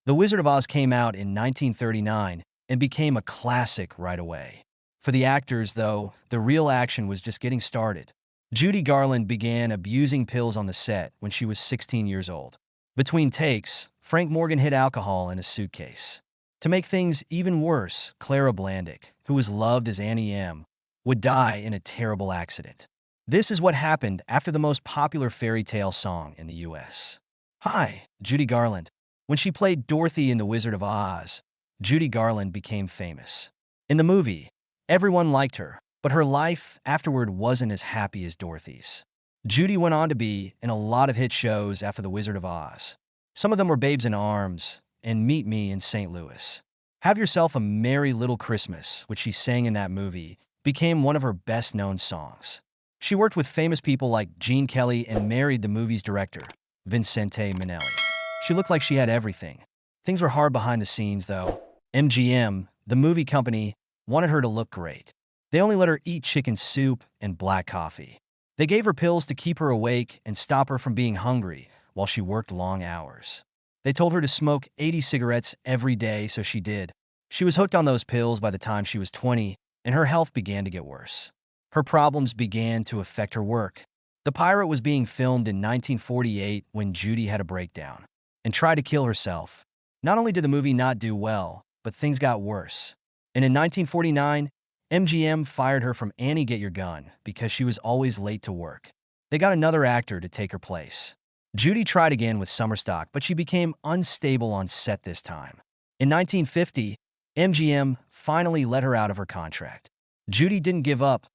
The Wizard of Oz came out in 1939 and became a classic right away. For the actors, though, the real action was just getting started. Judy Garland began abusing pills on the set when she was 16 years old. Between takes, Frank Morgan hid alcohol in a suitcase. To make things even worse, Clara Blandick, who was loved as Auntie Em, would die in a terrible accident. This is what happened after the most popular fairy tale song in the U.S. Hi, Judy Garland. When she played Dorothy in The Wizard of Oz, Judy Garland became famous. In the movie, everyone liked her, but her life afterward wasn't as happy as Dorothy's. Judy went on to be in a lot of hit shows after The Wizard of Oz. Some of them were Babes in Arms and Meet Me in St. Louis. Have Yourself a Merry Little Christmas, which she sang in that movie, became one of her best-known songs. She worked with famous people like Gene Kelly and married the movie's director, Vincente Minnelli. She looked like she had everything. Things were hard behind the scenes, though. MGM, the movie company, wanted her to look great. They only let her eat chicken soup and black coffee. They gave her pills to keep her awake and stop her from being hungry while she worked long hours. They told her to smoke 80 cigarettes every day, so she did. She was hooked on those pills by the time she was 20, and her health began to get worse. Her problems began to affect her work. The Pirate was being filmed in 1948 when Judy had a breakdown and tried to kill herself. Not only did the movie not do well, but things got worse. And in 1949, MGM fired her from Annie Get Your Gun because she was always late to work. They got another actor to take her place. Judy tried again with summer stock, but she became unstable on set this time. In 1950, MGM finally let her out of her contract. Judy didn't give up,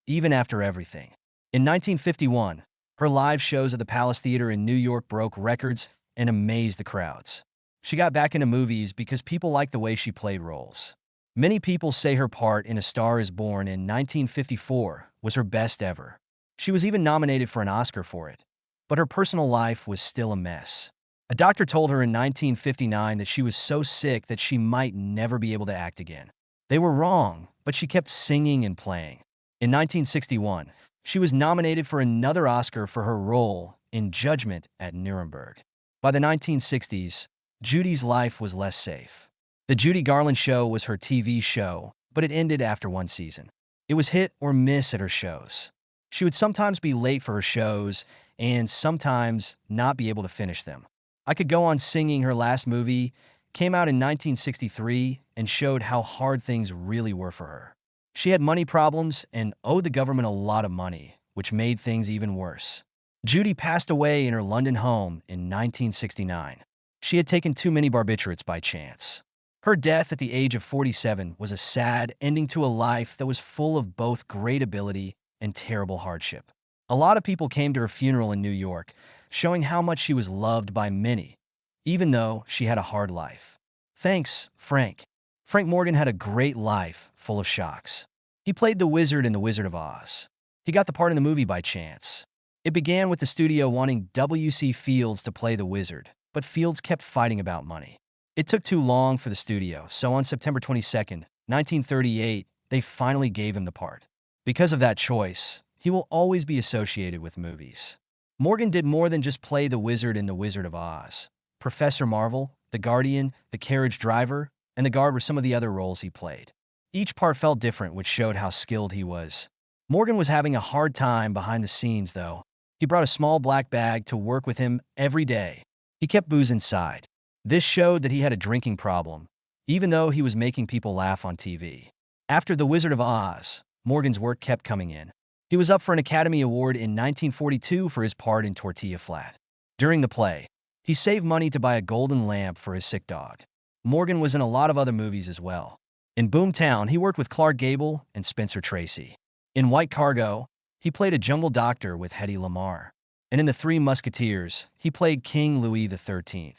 even after everything. In 1951, her live shows at the Palace Theater in New York broke records and amazed the crowds. She got back into movies because people liked the way she played roles. Many people say her part in A Star is Born in 1954 was her best ever. She was even nominated for an Oscar for it. But her personal life was still a mess. A doctor told her in 1959 that she was so sick that she might never be able to act again. They were wrong, but she kept singing and playing. In 1961, she was nominated for another Oscar for her role in Judgment at Nuremberg. By the 1960s, Judy's life was less safe. The Judy Garland Show was her TV show, but it ended after one season. It was hit or miss at her shows. She would sometimes be late for her shows and sometimes not be able to finish them. I Could Go On Singing, her last movie, came out in 1963 and showed how hard things really were for her. She had money problems and owed the government a lot of money, which made things even worse. Judy passed away in her London home in 1969. She had taken too many barbiturates by chance. Her death at the age of 47 was a sad ending to a life that was full of both great ability and terrible hardship. A lot of people came to her funeral in New York, showing how much she was loved by many, even though she had a hard life. Thanks, Frank. Frank Morgan had a great life, full of shocks. He played the wizard in The Wizard of Oz. He got the part in the movie by chance. It began with the studio wanting W.C. Fields to play the wizard, but Fields kept fighting about money. It took too long for the studio, so on September 22, 1938, they finally gave him the part. Because of that choice, he will always be associated with movies. Morgan did more than just play the wizard in The Wizard of Oz. Professor Marvel, the Guardian, the Carriage Driver, and the Guard were some of the other roles he played. Each part felt different, which showed how skilled he was. Morgan was having a hard time behind the scenes, though. He brought a small black bag to work with him every day. He kept booze inside. This showed that he had a drinking problem, even though he was making people laugh on TV. After The Wizard of Oz, Morgan's work kept coming in. He was up for an Academy Award in 1942 for his part in Tortilla Flat. During the play, he saved money to buy a golden lamp for his sick dog. Morgan was in a lot of other movies as well. In Boomtown, he worked with Clark Gable and Spencer Tracy. In White Cargo, he played a jungle doctor with Hedy Lamarr. And in The Three Musketeers, he played King Louis XIII.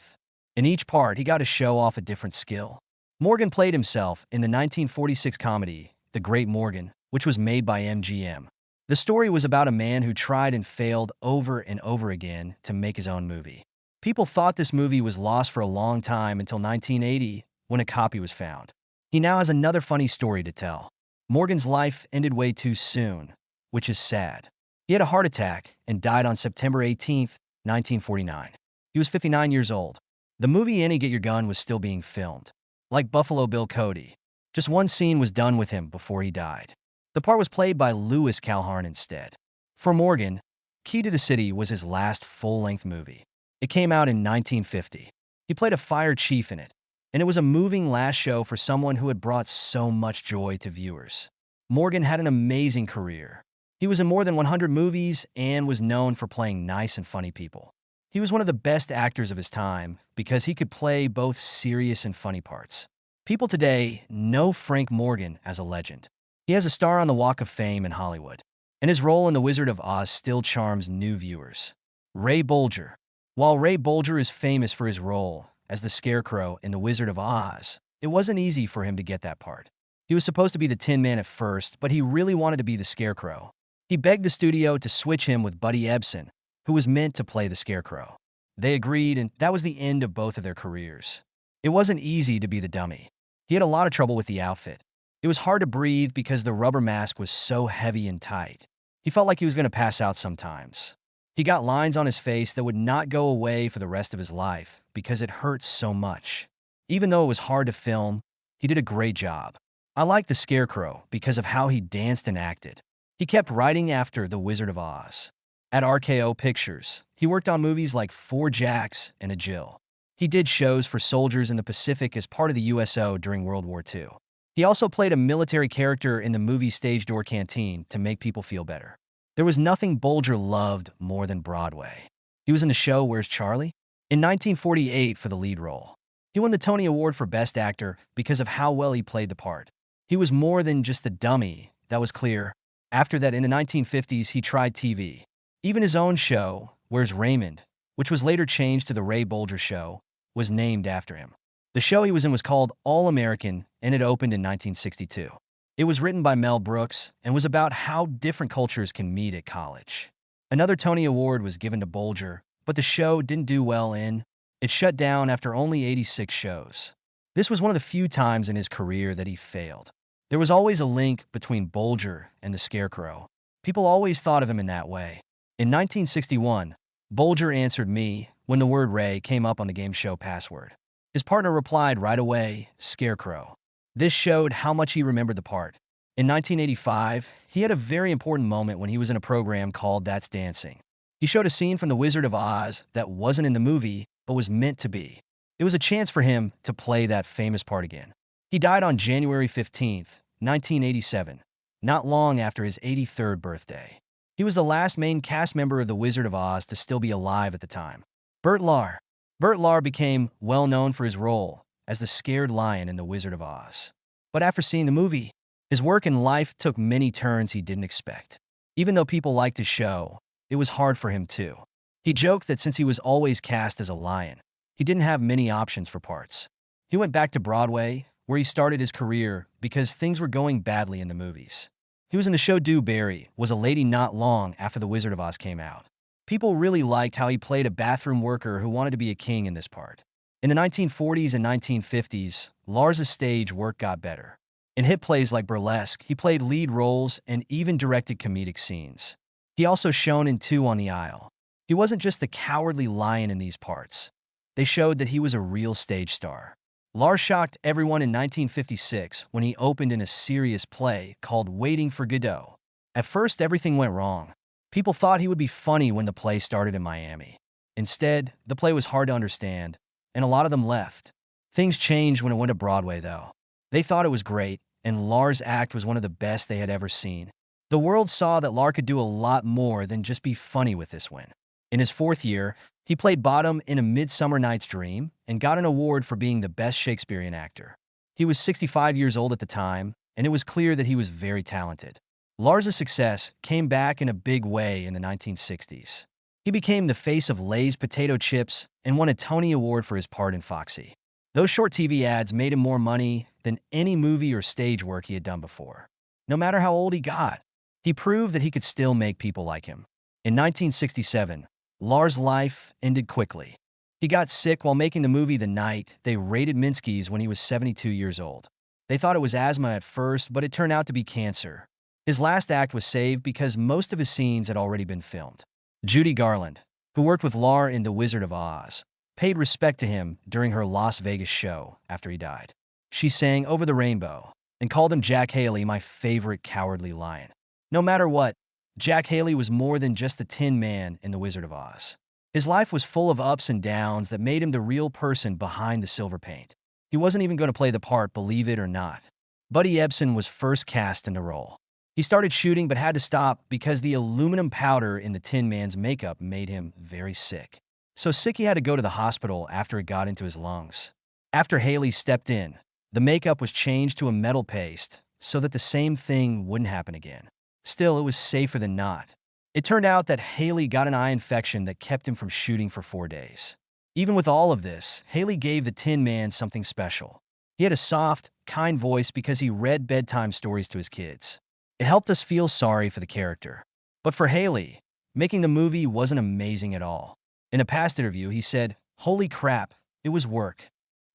In each part, he got to show off a different skill. Morgan played himself in the 1946 comedy, The Great Morgan, which was made by MGM. The story was about a man who tried and failed over and over again to make his own movie. People thought this movie was lost for a long time until 1980, when a copy was found. He now has another funny story to tell. Morgan's life ended way too soon, which is sad. He had a heart attack and died on September 18, 1949. He was 59 years old. The movie Annie Get Your Gun was still being filmed. Like Buffalo Bill Cody. Just one scene was done with him before he died. The part was played by Lewis Calhoun instead. For Morgan, Key to the City was his last full-length movie. It came out in 1950. He played a fire chief in it, and it was a moving last show for someone who had brought so much joy to viewers. Morgan had an amazing career. He was in more than 100 movies and was known for playing nice and funny people. He was one of the best actors of his time because he could play both serious and funny parts. People today know Frank Morgan as a legend. He has a star on the Walk of Fame in Hollywood, and his role in The Wizard of Oz still charms new viewers. Ray Bolger. While Ray Bolger is famous for his role as the Scarecrow in The Wizard of Oz, it wasn't easy for him to get that part. He was supposed to be the Tin Man at first, but he really wanted to be the Scarecrow. He begged the studio to switch him with Buddy Ebsen, who was meant to play the Scarecrow. They agreed, and that was the end of both of their careers. It wasn't easy to be the dummy. He had a lot of trouble with the outfit. It was hard to breathe because the rubber mask was so heavy and tight. He felt like he was going to pass out sometimes. He got lines on his face that would not go away for the rest of his life because it hurt so much. Even though it was hard to film, he did a great job. I liked the Scarecrow because of how he danced and acted. He kept writing after The Wizard of Oz. At RKO Pictures, he worked on movies like Four Jacks and A Jill. He did shows for soldiers in the Pacific as part of the USO during World War II. He also played a military character in the movie Stage Door Canteen to make people feel better. There was nothing Bolger loved more than Broadway. He was in the show Where's Charlie? In 1948 for the lead role. He won the Tony Award for Best Actor because of how well he played the part. He was more than just the dummy, that was clear. After that, in the 1950s, he tried TV. Even his own show, Where's Raymond, which was later changed to The Ray Bolger Show, was named after him. The show he was in was called All American, and it opened in 1962. It was written by Mel Brooks and was about how different cultures can meet at college. Another Tony Award was given to Bolger, but the show didn't do well and it shut down after only 86 shows. This was one of the few times in his career that he failed. There was always a link between Bolger and the Scarecrow. People always thought of him in that way. In 1961, Bolger answered me when the word Ray came up on the game show Password. His partner replied right away, Scarecrow. This showed how much he remembered the part. In 1985, he had a very important moment when he was in a program called That's Dancing. He showed a scene from The Wizard of Oz that wasn't in the movie, but was meant to be. It was a chance for him to play that famous part again. He died on January 15, 1987, not long after his 83rd birthday. He was the last main cast member of The Wizard of Oz to still be alive at the time. Bert Lahr. Bert Lahr became well known for his role as the scared lion in The Wizard of Oz. But after seeing the movie, his work in life took many turns he didn't expect. Even though people liked his show, it was hard for him too. He joked that since he was always cast as a lion, he didn't have many options for parts. He went back to Broadway, where he started his career because things were going badly in the movies. He was in the show Dewberry, Was a Lady not long after The Wizard of Oz came out. People really liked how he played a bathroom worker who wanted to be a king in this part. In the 1940s and 1950s, Lahr's stage work got better. In hit plays like Burlesque, he played lead roles and even directed comedic scenes. He also shone in Two on the Aisle. He wasn't just the cowardly lion in these parts. They showed that he was a real stage star. Lahr shocked everyone in 1956 when he opened in a serious play called Waiting for Godot. At first, everything went wrong. People thought he would be funny when the play started in Miami. Instead, the play was hard to understand, and a lot of them left. Things changed when it went to Broadway, though. They thought it was great, and Lahr's act was one of the best they had ever seen. The world saw that Lahr could do a lot more than just be funny with this win. In his fourth year, he played Bottom in A Midsummer Night's Dream and got an award for being the best Shakespearean actor. He was 65 years old at the time, and it was clear that he was very talented. Lahr's success came back in a big way in the 1960s. He became the face of Lay's potato chips and won a Tony Award for his part in Foxy. Those short TV ads made him more money than any movie or stage work he had done before. No matter how old he got, he proved that he could still make people like him. In 1967, Lahr's life ended quickly. He got sick while making the movie The Night They Raided Minsky's when he was 72 years old. They thought it was asthma at first, but it turned out to be cancer. His last act was saved because most of his scenes had already been filmed. Judy Garland, who worked with Lahr in The Wizard of Oz, paid respect to him during her Las Vegas show after he died. She sang "Over the Rainbow" and called him Jack Haley, my favorite cowardly lion. No matter what, Jack Haley was more than just the Tin Man in The Wizard of Oz. His life was full of ups and downs that made him the real person behind the silver paint. He wasn't even going to play the part, believe it or not. Buddy Ebsen was first cast in the role. He started shooting but had to stop because the aluminum powder in the Tin Man's makeup made him very sick. So sick he had to go to the hospital after it got into his lungs. After Haley stepped in, the makeup was changed to a metal paste so that the same thing wouldn't happen again. Still, it was safer than not. It turned out that Haley got an eye infection that kept him from shooting for 4 days. Even with all of this, Haley gave the Tin Man something special. He had a soft, kind voice because he read bedtime stories to his kids. It helped us feel sorry for the character. But for Haley, making the movie wasn't amazing at all. In a past interview, he said, "Holy crap, it was work.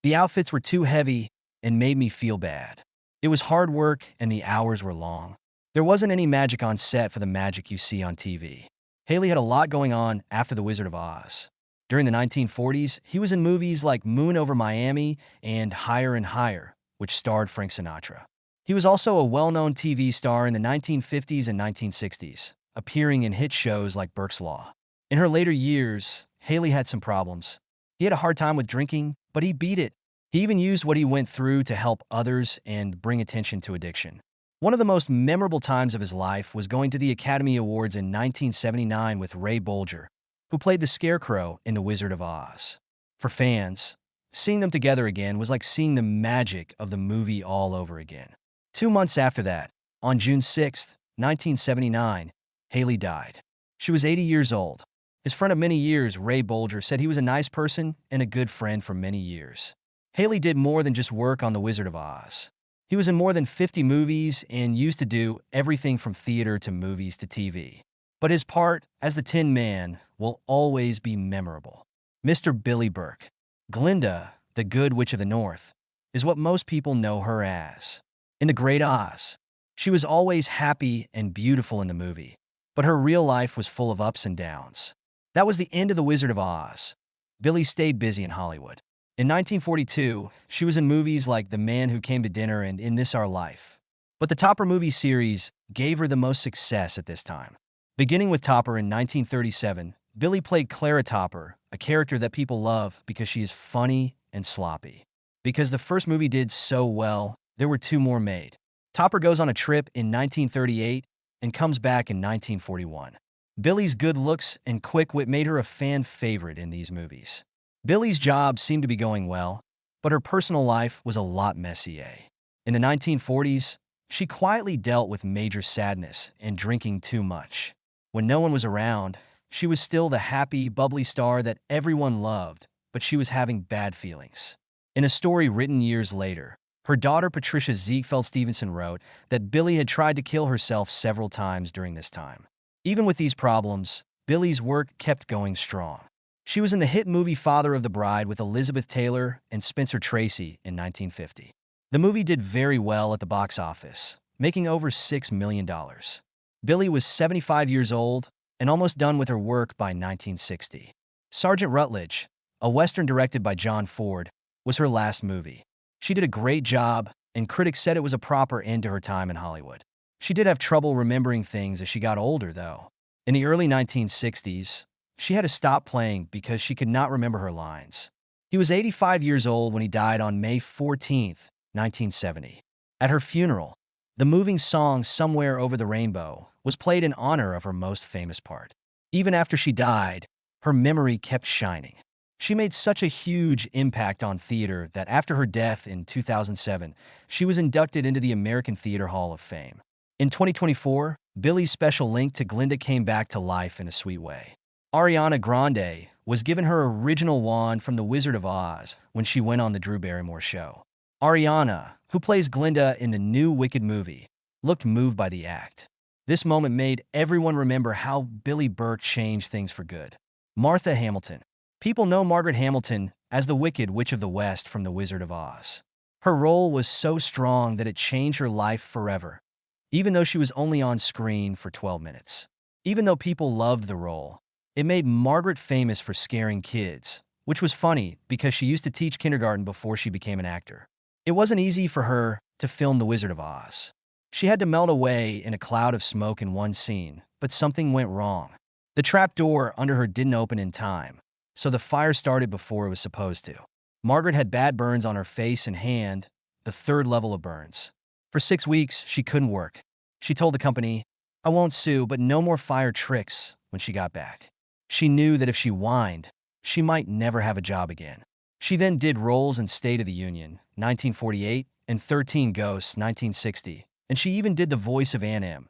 The outfits were too heavy and made me feel bad. It was hard work and the hours were long. There wasn't any magic on set for the magic you see on TV." Haley had a lot going on after The Wizard of Oz. During the 1940s, he was in movies like Moon Over Miami and Higher and Higher, which starred Frank Sinatra. He was also a well-known TV star in the 1950s and 1960s, appearing in hit shows like Burke's Law. In her later years, Haley had some problems. He had a hard time with drinking, but he beat it. He even used what he went through to help others and bring attention to addiction. One of the most memorable times of his life was going to the Academy Awards in 1979 with Ray Bolger, who played the Scarecrow in The Wizard of Oz. For fans, seeing them together again was like seeing the magic of the movie all over again. 2 months after that, on June 6, 1979, Haley died. She was 80 years old. His friend of many years, Ray Bolger, said he was a nice person and a good friend for many years. Haley did more than just work on The Wizard of Oz. He was in more than 50 movies and used to do everything from theater to movies to TV. But his part as the Tin Man will always be memorable. Mr. Billie Burke. Glinda, the Good Witch of the North, is what most people know her as. In The Great Oz, she was always happy and beautiful in the movie, but her real life was full of ups and downs. That was the end of The Wizard of Oz. Billie stayed busy in Hollywood. In 1942, she was in movies like The Man Who Came to Dinner and In This Our Life. But the Topper movie series gave her the most success at this time. Beginning with Topper in 1937, Billie played Clara Topper, a character that people love because she is funny and sloppy. Because the first movie did so well, there were 2 more made. Topper goes on a trip in 1938 and comes back in 1941. Billie's good looks and quick wit made her a fan favorite in these movies. Billie's job seemed to be going well, but her personal life was a lot messier. In the 1940s, she quietly dealt with major sadness and drinking too much. When no one was around, she was still the happy, bubbly star that everyone loved, but she was having bad feelings. In a story written years later, her daughter Patricia Ziegfeld Stevenson wrote that Billie had tried to kill herself several times during this time. Even with these problems, Billie's work kept going strong. She was in the hit movie Father of the Bride with Elizabeth Taylor and Spencer Tracy in 1950. The movie did very well at the box office, making over $6 million. Billie was 75 years old and almost done with her work by 1960. Sergeant Rutledge, a Western directed by John Ford, was her last movie. She did a great job, and critics said it was a proper end to her time in Hollywood. She did have trouble remembering things as she got older, though. In the early 1960s, she had to stop playing because she could not remember her lines. He was 85 years old when he died on May 14, 1970. At her funeral, the moving song Somewhere Over the Rainbow was played in honor of her most famous part. Even after she died, her memory kept shining. She made such a huge impact on theater that after her death in 2007, she was inducted into the American Theater Hall of Fame. In 2024, Billie's special link to Glinda came back to life in a sweet way. Ariana Grande was given her original wand from The Wizard of Oz when she went on The Drew Barrymore Show. Ariana, who plays Glinda in the new Wicked movie, looked moved by the act. This moment made everyone remember how Billie Burke changed things for good. Martha Hamilton. People know Margaret Hamilton as the Wicked Witch of the West from The Wizard of Oz. Her role was so strong that it changed her life forever, even though she was only on screen for 12 minutes. Even though people loved the role, it made Margaret famous for scaring kids, which was funny because she used to teach kindergarten before she became an actor. It wasn't easy for her to film The Wizard of Oz. She had to melt away in a cloud of smoke in one scene, but something went wrong. The trap door under her didn't open in time, so the fire started before it was supposed to. Margaret had bad burns on her face and hand, the third level of burns. For 6 weeks, she couldn't work. She told the company, "I won't sue, but no more fire tricks," when she got back. She knew that if she whined, she might never have a job again. She then did roles in State of the Union, 1948, and 13 Ghosts, 1960, and she even did the voice of Auntie Em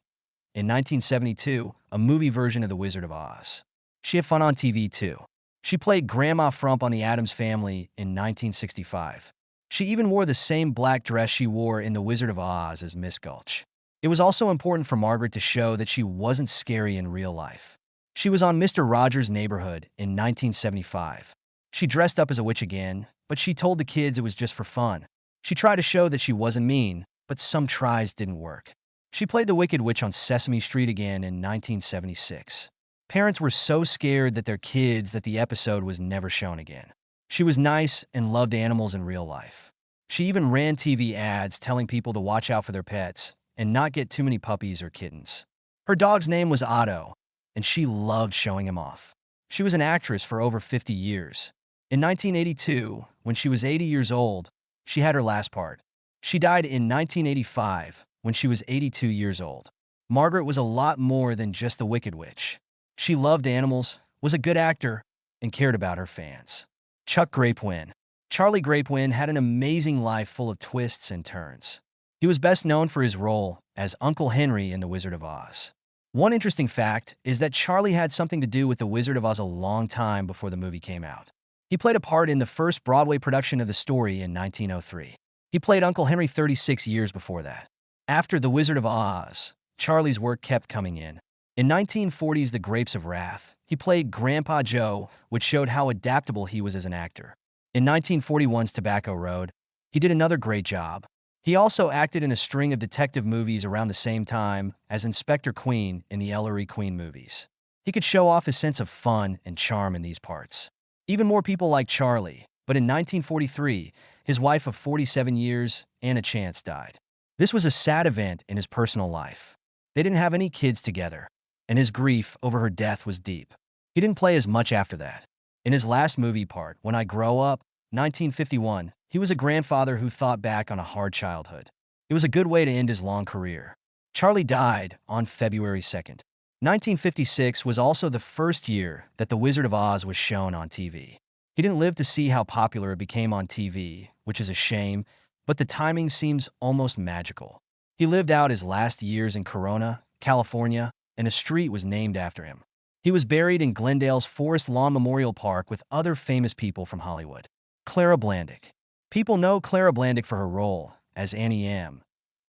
in 1972, a movie version of The Wizard of Oz. She had fun on TV, too. She played Grandma Frump on The Addams Family in 1965. She even wore the same black dress she wore in The Wizard of Oz as Miss Gulch. It was also important for Margaret to show that she wasn't scary in real life. She was on Mr. Rogers' Neighborhood in 1975. She dressed up as a witch again, but she told the kids it was just for fun. She tried to show that she wasn't mean, but some tries didn't work. She played the Wicked Witch on Sesame Street again in 1976. Parents were so scared that their kids that the episode was never shown again. She was nice and loved animals in real life. She even ran TV ads telling people to watch out for their pets and not get too many puppies or kittens. Her dog's name was Otto, and she loved showing him off. She was an actress for over 50 years. In 1982, when she was 80 years old, she had her last part. She died in 1985 when she was 82 years old. Margaret was a lot more than just the Wicked Witch. She loved animals, was a good actor, and cared about her fans. Chuck Grapewin. Charlie Grapewin had an amazing life full of twists and turns. He was best known for his role as Uncle Henry in The Wizard of Oz. One interesting fact is that Charlie had something to do with The Wizard of Oz a long time before the movie came out. He played a part in the first Broadway production of the story in 1903. He played Uncle Henry 36 years before that. After The Wizard of Oz, Charlie's work kept coming in. In 1940's The Grapes of Wrath, he played Grandpa Joe, which showed how adaptable he was as an actor. In 1941's Tobacco Road, he did another great job. He also acted in a string of detective movies around the same time as Inspector Queen in the Ellery Queen movies. He could show off his sense of fun and charm in these parts. Even more people like Charlie, but in 1943, his wife of 47 years, Anna Chance, died. This was a sad event in his personal life. They didn't have any kids together, and his grief over her death was deep. He didn't play as much after that. In his last movie part, When I Grow Up, 1951, he was a grandfather who thought back on a hard childhood. It was a good way to end his long career. Charlie died on February 2nd. 1956 was also the first year that The Wizard of Oz was shown on TV. He didn't live to see how popular it became on TV, which is a shame, but the timing seems almost magical. He lived out his last years in Corona, California, and a street was named after him. He was buried in Glendale's Forest Lawn Memorial Park with other famous people from Hollywood. Clara Blandick. People know Clara Blandick for her role as Auntie Em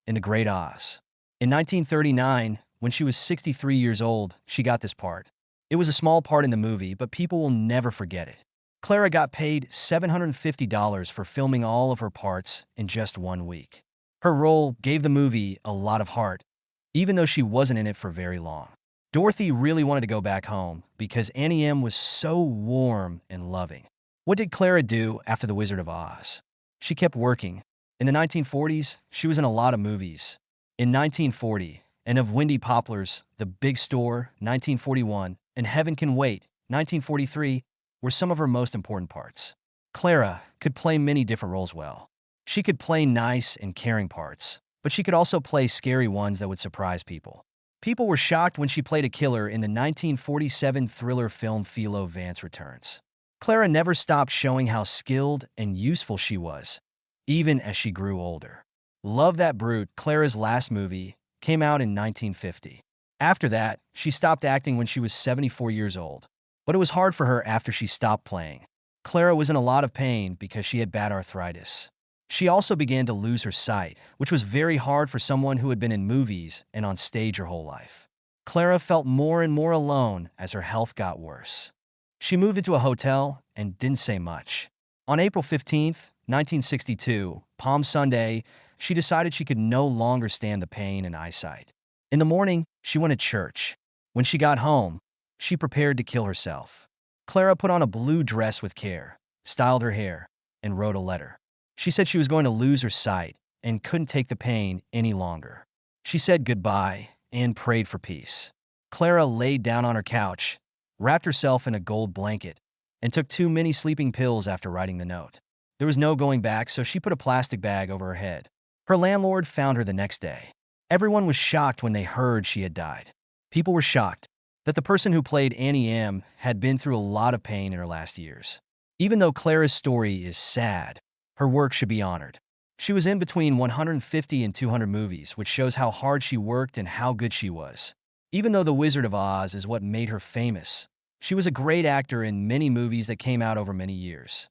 in The Great Oz. In 1939, when she was 63 years old, she got this part. It was a small part in the movie, but people will never forget it. Clara got paid $750 for filming all of her parts in just 1 week. Her role gave the movie a lot of heart, even though she wasn't in it for very long. Dorothy really wanted to go back home because Auntie Em was so warm and loving. What did Clara do after The Wizard of Oz? She kept working. In the 1940s, she was in a lot of movies. In 1940, and of Wendy Poplar's The Big Store, 1941, and Heaven Can Wait, 1943, were some of her most important parts. Clara could play many different roles well. She could play nice and caring parts, but she could also play scary ones that would surprise people. People were shocked when she played a killer in the 1947 thriller film Philo Vance Returns. Clara never stopped showing how skilled and useful she was, even as she grew older. Love That Brute, Clara's last movie, came out in 1950. After that, she stopped acting when she was 74 years old. But it was hard for her after she stopped playing. Clara was in a lot of pain because she had bad arthritis. She also began to lose her sight, which was very hard for someone who had been in movies and on stage her whole life. Clara felt more and more alone as her health got worse. She moved into a hotel and didn't say much. On April 15, 1962, Palm Sunday, she decided she could no longer stand the pain and eyesight. In the morning, she went to church. When she got home, she prepared to kill herself. Clara put on a blue dress with care. styled her hair, and wrote a letter. She said she was going to lose her sight and couldn't take the pain any longer. She said goodbye and prayed for peace. Clara laid down on her couch, wrapped herself in a gold blanket, and took too many sleeping pills after writing the note. There was no going back, so she put a plastic bag over her head. Her landlord found her the next day. Everyone was shocked when they heard she had died. People were shocked that the person who played Auntie Em had been through a lot of pain in her last years. Even though Clara's story is sad, her work should be honored. She was in between 150 and 200 movies, which shows how hard she worked and how good she was. Even though The Wizard of Oz is what made her famous, she was a great actor in many movies that came out over many years.